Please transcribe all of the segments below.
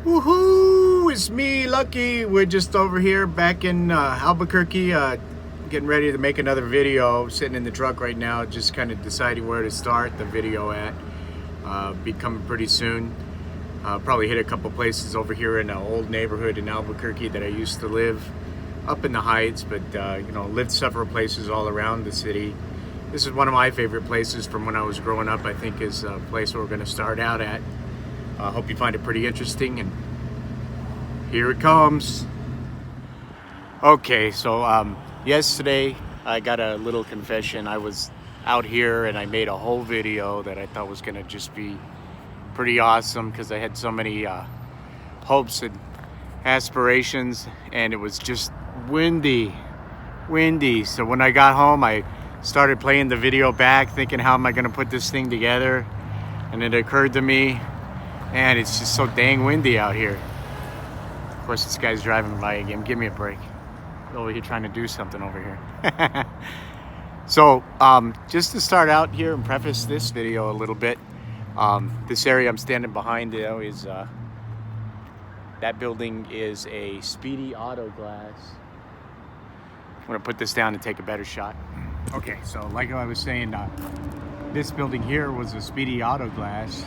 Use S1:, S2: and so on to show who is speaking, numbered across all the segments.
S1: Woohoo! It's me, Lucky. We're just over here back in Albuquerque, getting ready to make another video. Sitting in the truck right now, just kind of deciding where to start the video at. Be coming pretty soon. Probably hit a couple places over here in an old neighborhood in Albuquerque that I used to live up in the Heights, but lived several places all around the city. This is one of my favorite places from when I was growing up. I think is a place we're going to start out at. Hope you find it pretty interesting, and here it comes. Okay, so yesterday I got a little confession. I was out here and I made a whole video that I thought was gonna just be pretty awesome because I had so many hopes and aspirations, and it was just windy. So when I got home, I started playing the video back, thinking, how am I gonna put this thing together? And it occurred to me, and it's just so dang windy out here. Of course, this guy's driving by again. Give me a break. Over here trying to do something over here. So, just to start out here and preface this video a little bit, this area I'm standing behind is that building is a Speedy Auto Glass. I'm gonna put this down and take a better shot. Okay, so like I was saying, this building here was a Speedy Auto Glass.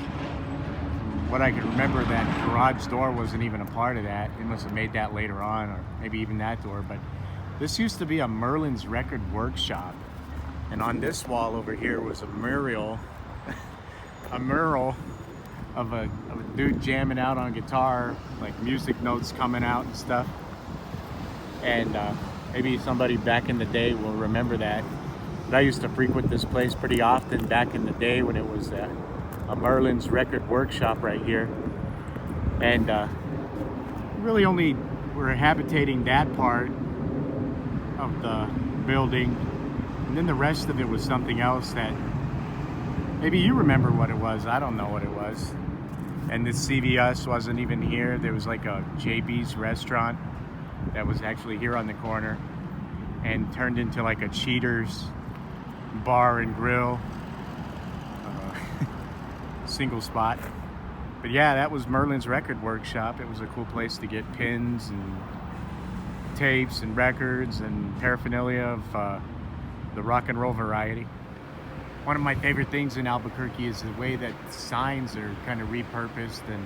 S1: What I can remember, that garage door wasn't even a part of that. They must have made that later on, or maybe even that door. But this used to be a Merlins Record workshop, and on this wall over here was a mural, of a dude jamming out on guitar, like music notes coming out and stuff. And maybe somebody back in the day will remember that. But I used to frequent this place pretty often back in the day when it was a Merlin's Record workshop right here, and really only were habitating that part of the building, and then the rest of it was something else that maybe you remember what it was. I don't know what it was. And this CVS wasn't even here. There was like a JB's restaurant that was actually here on the corner and turned into like a Cheaters bar and grill. Single spot. But yeah, that was Merlin's Record Workshop. It was a cool place to get pins and tapes and records and paraphernalia of the rock and roll variety. One of my favorite things in Albuquerque is the way that signs are kind of repurposed, and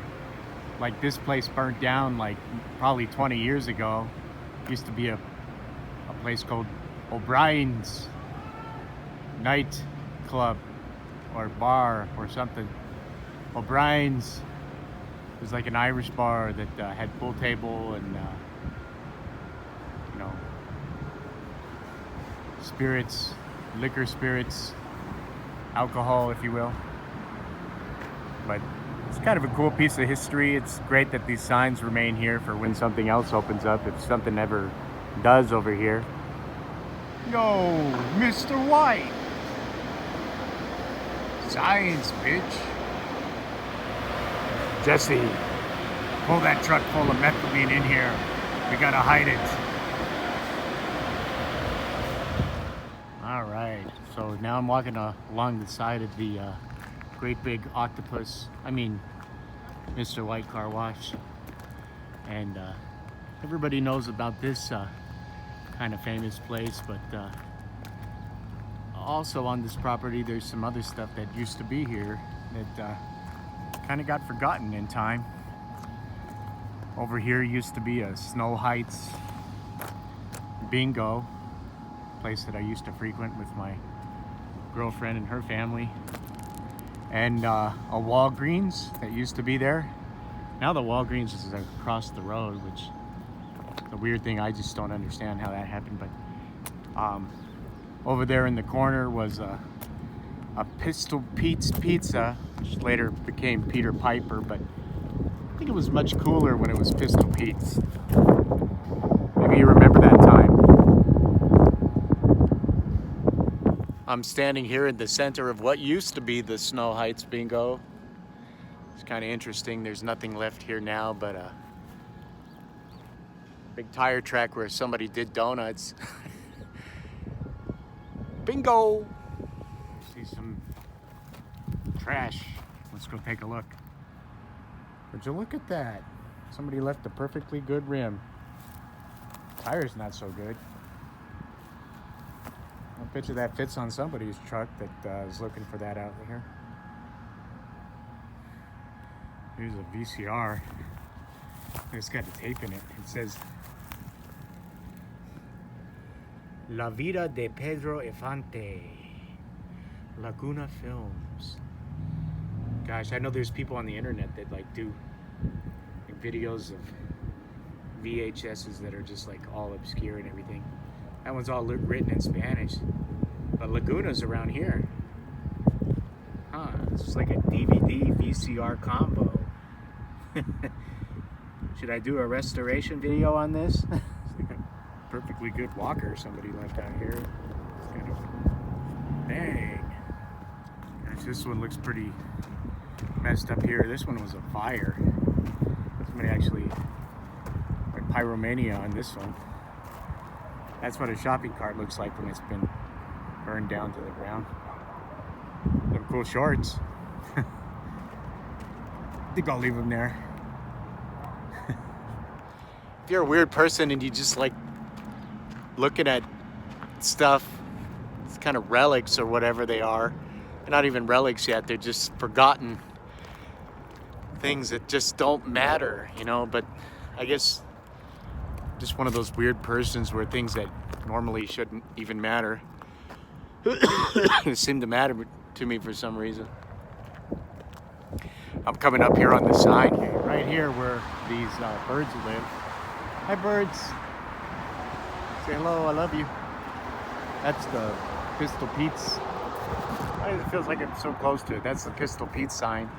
S1: like this place burnt down like probably 20 years ago. It used to be a place called OBriens night club or bar or something. OBriens was like an Irish bar that had pool table and spirits, liquor, spirits, alcohol, if you will. But it's kind of a cool piece of history. It's great that these signs remain here for when something else opens up, if something ever does over here. Yo, Mr. White! Science, bitch! Jesse, pull that truck full of methylene in here. We gotta hide it. All right, so now I'm walking along the side of the great big octopus, Mr. White Car Wash. And everybody knows about this kind of famous place, but also on this property there's some other stuff that used to be here that kind of got forgotten in time. Over here used to be a Snow Heights bingo place that I used to frequent with my girlfriend and her family, and a Walgreens that used to be there. Now the Walgreens is across the road, which is a weird thing. I just don't understand how that happened. But over there in the corner was a Pistol Pete's Pizza, which later became Peter Piper, but I think it was much cooler when it was Pistol Pete's. Maybe you remember that time. I'm standing here in the center of what used to be the Snow Heights Bingo. It's kind of interesting. There's nothing left here now but a big tire track where somebody did donuts. Bingo! See some trash. Let's go take a look. Would you look at that? Somebody left a perfectly good rim. Tire's not so good. I bet you that fits on somebody's truck that is looking for that out here. Here's a VCR. It's got the tape in it. It says La Vida de Pedro Infante, Laguna Films. Gosh, I know there's people on the internet that like do like, videos of VHSs that are just like all obscure and everything. That one's all written in Spanish. But Laguna's around here. Huh, it's just like a DVD VCR combo. Should I do a restoration video on this? It's like a perfectly good walker somebody left out here. It's kind of, dang. Gosh, this one looks pretty messed up here. This one was a fire. Somebody actually like pyromania on this one. That's what a shopping cart looks like when it's been burned down to the ground. Some cool shorts. I think I'll leave them there. If you're a weird person and you just like looking at stuff, it's kind of relics or whatever they are. They're not even relics yet, they're just forgotten things that just don't matter, you know, but I guess just one of those weird persons where things that normally shouldn't even matter seem to matter to me for some reason. I'm coming up here on the side here, right here where these birds live. Hi birds. Say hello, I love you. That's the Pistol Pete's. It feels like I'm so close to it. That's the Pistol Pete's sign.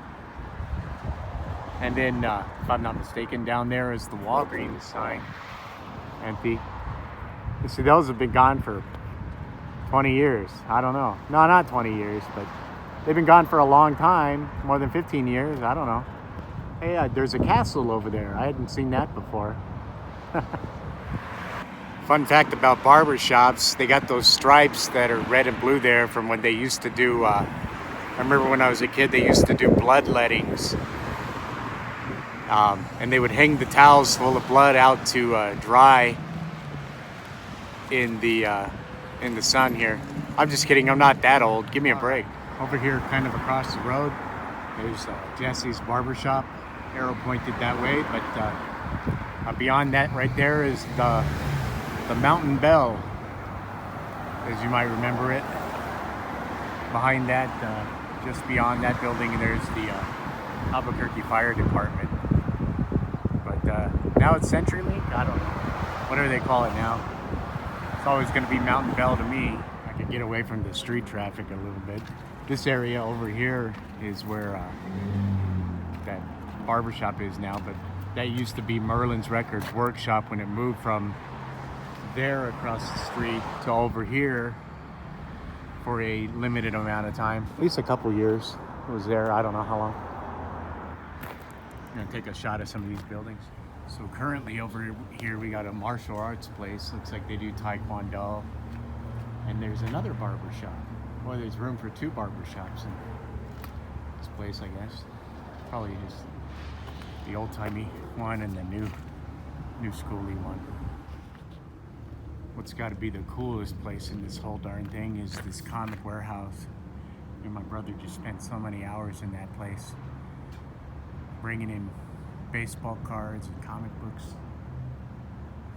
S1: And then, if I'm not mistaken, down there is the Walgreens sign. Empty. You see, those have been gone for 20 years. I don't know. No, not 20 years, but they've been gone for a long time. More than 15 years. I don't know. Hey, there's a castle over there. I hadn't seen that before. Fun fact about barbershops, they got those stripes that are red and blue there from when they used to do, I remember when I was a kid, they used to do bloodlettings. And they would hang the towels full of blood out to dry in the sun here. I'm just kidding, I'm not that old. Give me a break. Over here, kind of across the road, there's Jesse's Barbershop. Arrow pointed that way, but beyond that right there is the Mountain Bell, as you might remember it. Behind that, just beyond that building, there's the Albuquerque Fire Department. But now it's CenturyLink? I don't know. Whatever they call it now. It's always going to be Mountain Bell to me. I could get away from the street traffic a little bit. This area over here is where that barbershop is now, but that used to be Merlins Records workshop when it moved from there across the street to over here for a limited amount of time. At least a couple years it was there. I don't know how long. I'm gonna take a shot of some of these buildings. So currently over here we got a martial arts place. Looks like they do Taekwondo. And there's another barber shop. Well, there's room for two barber shops in this place, I guess. Probably just the old-timey one and the new schooly one. What's got to be the coolest place in this whole darn thing is this Tonic Warehouse. Me and my brother just spent so many hours in that place, bringing in baseball cards and comic books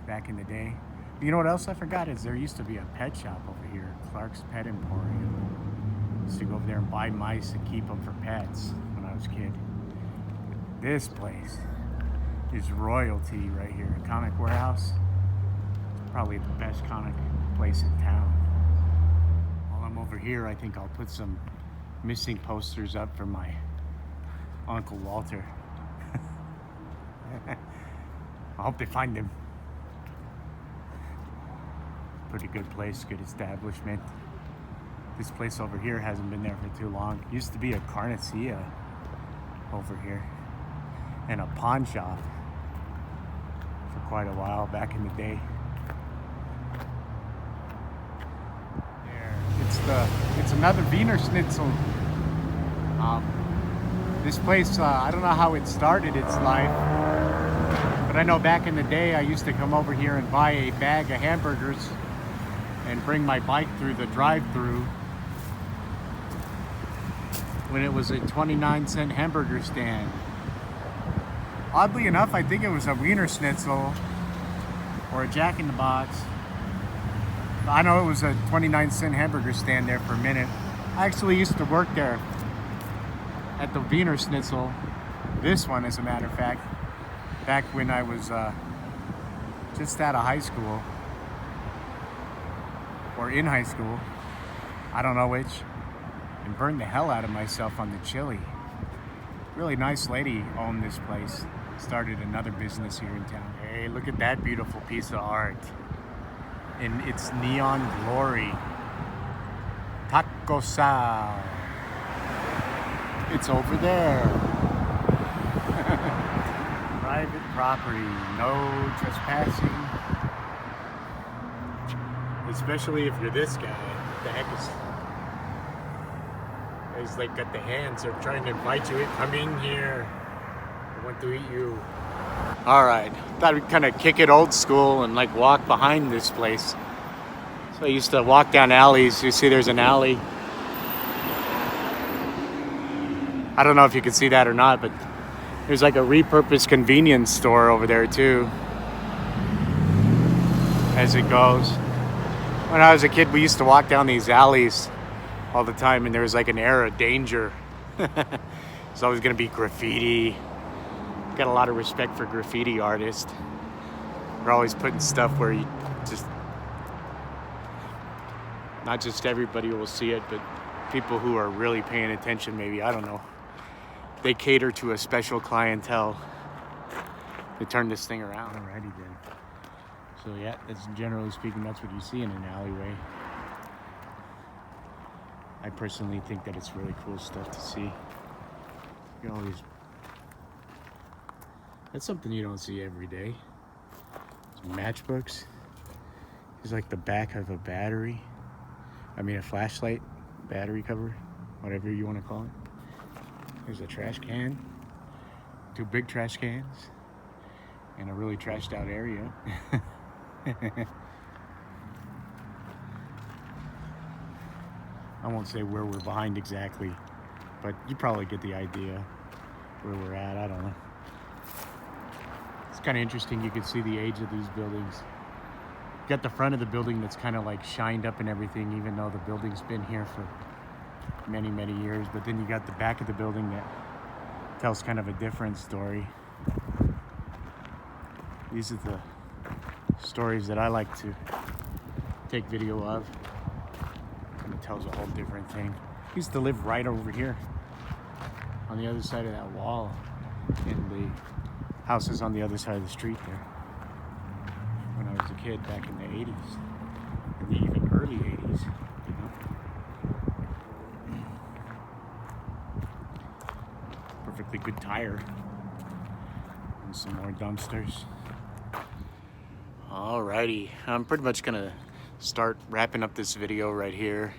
S1: back in the day. You know what else I forgot is there used to be a pet shop over here, Clark's Pet Emporium. Used to go over there and buy mice and keep them for pets when I was a kid. This place is royalty right here. Tonic Warehouse, probably the best comic place in town. While I'm over here, I think I'll put some missing posters up for my Uncle Walter. I hope they find him. Pretty good place, good establishment. This place over here hasn't been there for too long. Used to be a carniceria over here and a pawn shop for quite a while back in the day. There, it's another Wiener Schnitzel. This place, I don't know how it started its life. But I know back in the day, I used to come over here and buy a bag of hamburgers and bring my bike through the drive-thru when it was a 29-cent hamburger stand. Oddly enough, I think it was a Wiener Schnitzel or a Jack in the Box. I know it was a 29-cent hamburger stand there for a minute. I actually used to work there at the Wiener Schnitzel, this one as a matter of fact, back when I was just out of high school, or in high school, I don't know which, and burned the hell out of myself on the chili. Really nice lady owned this place, started another business here in town. Hey, look at that beautiful piece of art in its neon glory. Taco Sal. It's over there. Private property, no trespassing. Especially if you're this guy. What the heck is... He's like got the hands, they're trying to invite you in. Come in here. I want to eat you. Alright, thought we'd kind of kick it old school and like walk behind this place. So I used to walk down alleys. You see there's an alley. I don't know if you can see that or not, but there's like a repurposed convenience store over there too. As it goes. When I was a kid, we used to walk down these alleys all the time, and there was like an air of danger. It's always gonna be graffiti. Got a lot of respect for graffiti artists. They're always putting stuff where you just, not just everybody will see it, but people who are really paying attention, maybe, I don't know. They cater to a special clientele. They turn this thing around. Alrighty then. So yeah, that's generally speaking, that's what you see in an alleyway. I personally think that it's really cool stuff to see. You always, that's something you don't see every day. Matchbooks is like the back of a battery. I mean a flashlight, battery cover, whatever you want to call it. There's a trash can, 2 big trash cans, and a really trashed out area. I won't say where we're behind exactly, but you probably get the idea where we're at. I don't know. It's kind of interesting. You can see the age of these buildings. You got the front of the building that's kind of like shined up and everything, even though the building's been here for many, many years. But then you got the back of the building that tells kind of a different story. These are the stories that I like to take video of. And it tells a whole different thing. I used to live right over here on the other side of that wall, and the house is on the other side of the street there. When I was a kid back in the 80s, in the even early 80s, you know. Perfectly good tire. And some more dumpsters. Alrighty, I'm pretty much gonna start wrapping up this video right here.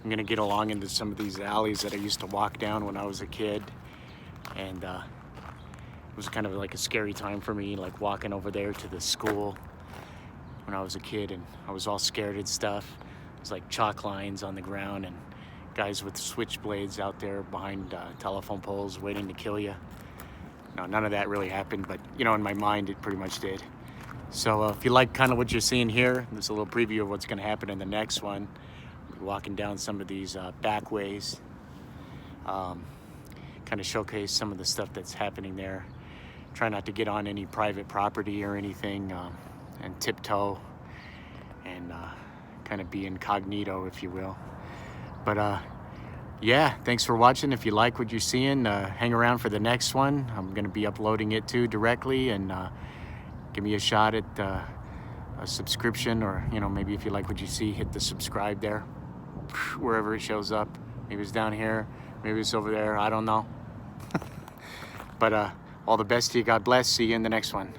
S1: I'm gonna get along into some of these alleys that I used to walk down when I was a kid, and it was kind of like a scary time for me, like walking over there to the school when I was a kid, and I was all scared and stuff. It was like chalk lines on the ground and guys with switchblades out there behind telephone poles waiting to kill you. No, none of that really happened, but you know, in my mind it pretty much did. So if you like kind of what you're seeing here, there's a little preview of what's going to happen in the next one. We're walking down some of these back ways, kind of showcase some of the stuff that's happening there. Try not to get on any private property or anything, and tiptoe and kind of be incognito, if you will. But yeah, thanks for watching. If you like what you're seeing, hang around for the next one. I'm going to be uploading it too directly, and give me a shot at a subscription, or you know, maybe if you like what you see, hit the subscribe there wherever it shows up. Maybe it's down here, maybe it's over there, I don't know. But all the best to you. God bless. See you in the next one.